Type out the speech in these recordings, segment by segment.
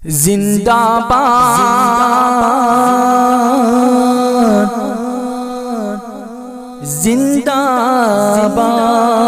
زندہ باد زندہ باد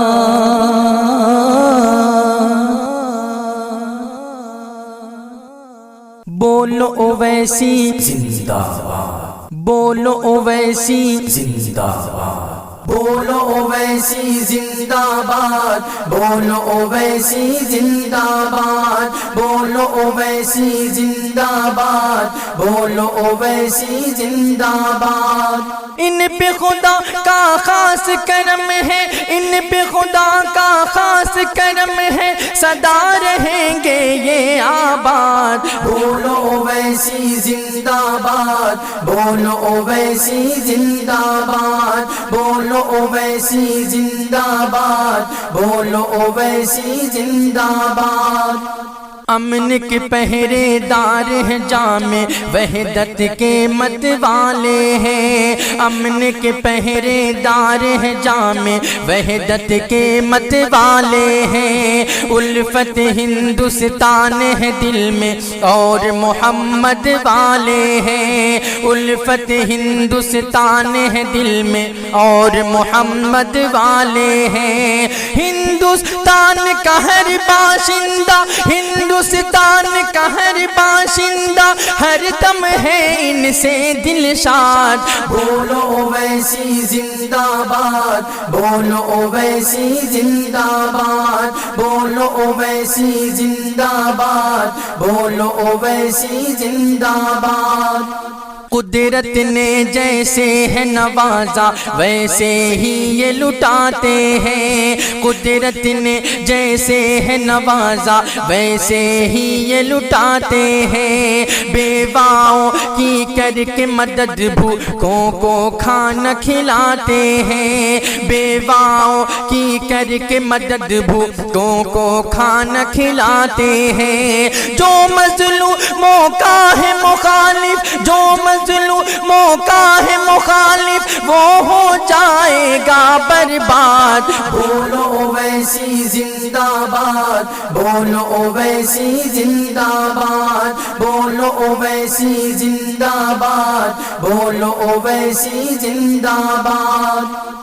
بولو اویسی زندہ باد، بولو اویسی زندہ باد، بولو اویسی زندہ باد، بولو اویسی زندہ باد، بولو اویسی زندہ باد، بولو اویسی زندہ باد۔ ان پہ خدا کا خاص کرم ہے، ان پہ خدا کا خاص کرم ہے، سدا رہیں گے یہ آباد۔ بولو اویسی زندہ باد، بولو اویسی زندہ باد، بولو اویسی زندہ باد، بولو اویسی زندہ باد۔ امن کے پہرے دار ہیں، جامع وحدت کے مت والے ہیں۔ امن کے پہرے دار ہیں، جامع وحدت کے مت والے ہیں۔ الفت ہندوستان ہے دل میں اور محمد والے ہیں۔ الفت ہندوستان ہے دل میں اور محمد والے ہیں۔ ہندوستان کا ہر باشندہ، ہندوستان کا ہر باشندہ، ہر دم ہے ان سے دل شاد۔ بولو اویسی زندہ باد، بولو اویسی زندہ باد، بولو اویسی زندہ باد، بولو اویسی زندہ باد۔ قدرت نے جیسے ہے نوازا ویسے ہی یہ لٹاتے ہیں۔ قدرت نے جیسے ہے نوازا ویسے ہی یہ لٹاتے ہیں۔ بیواؤں کی کر کے مدد بھوکوں کو کھانا کھلاتے ہیں۔ بیواؤں کی کر کے مدد بھوکوں کو کھانا کھلاتے ہیں۔ جو مظلوموں کا ہے مخالف، جو مظلوموں کا ہے مخالف، وہ ہو جائے گا برباد۔ بولو اویسی زندہ باد، بولو اویسی زندہ باد، بولو اویسی زندہ باد، بولو اویسی زندہ باد۔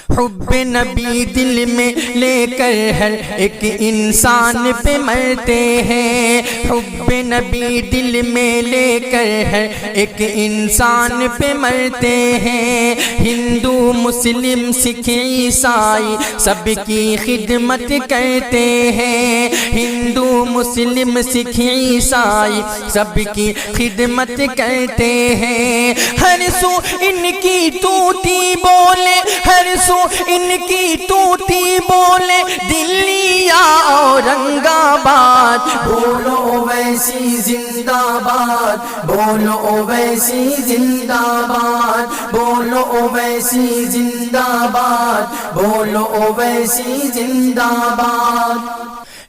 حب نبی دل میں لے کر ہر ایک انسان پہ مرتے ہیں۔ حب نبی دل میں لے کر ہر ایک انسان پہ مرتے ہیں۔ ہندو مسلم سکھ عیسائی سب کی خدمت کرتے ہیں۔ ہندو مسلم سکھ عیسائی سب کی خدمت کرتے ہیں۔ ہر سو ان کی توتی بولے، ہر سو ان کی توتی بولے، دلی یا اورنگ آباد۔ بولو اویسی زندہ باد، بولو اویسی زندہ باد، بولو اویسی زندہ باد، بولو اویسی زندہ باد۔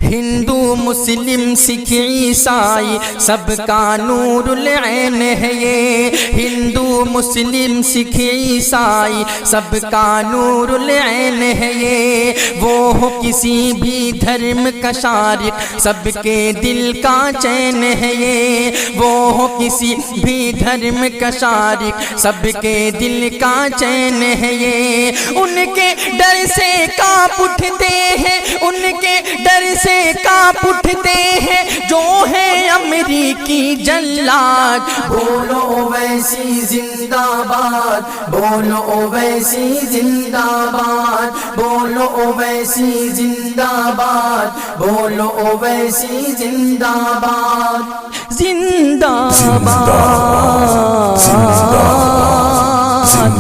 ہندو مسلم سکھ عیسائی سب کا نور العین ہے یہ۔ ہندو مسلم سکھ عیسائی سب کا نور العین ہے یہ۔ وہ ہو کسی بھی دھرم کا شارق، سب کے دل کا چین ہے یہ۔ وہ ہو کسی بھی دھرم کا شارق، سب کے دل کا چین ہے یہ۔ ان کے ڈر سے کانپ اٹھتے ہیں، ان کے ڈر سے کانپ اٹھتے ہیں جو ہے امریکی جلاد۔ بولو اویسی زندہ باد، بولو اویسی زندہ باد، بولو اویسی زندہ باد، بولو اویسی زندہ باد۔ زندہ باد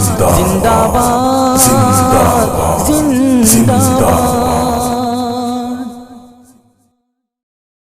زندہ باد زندہ باد۔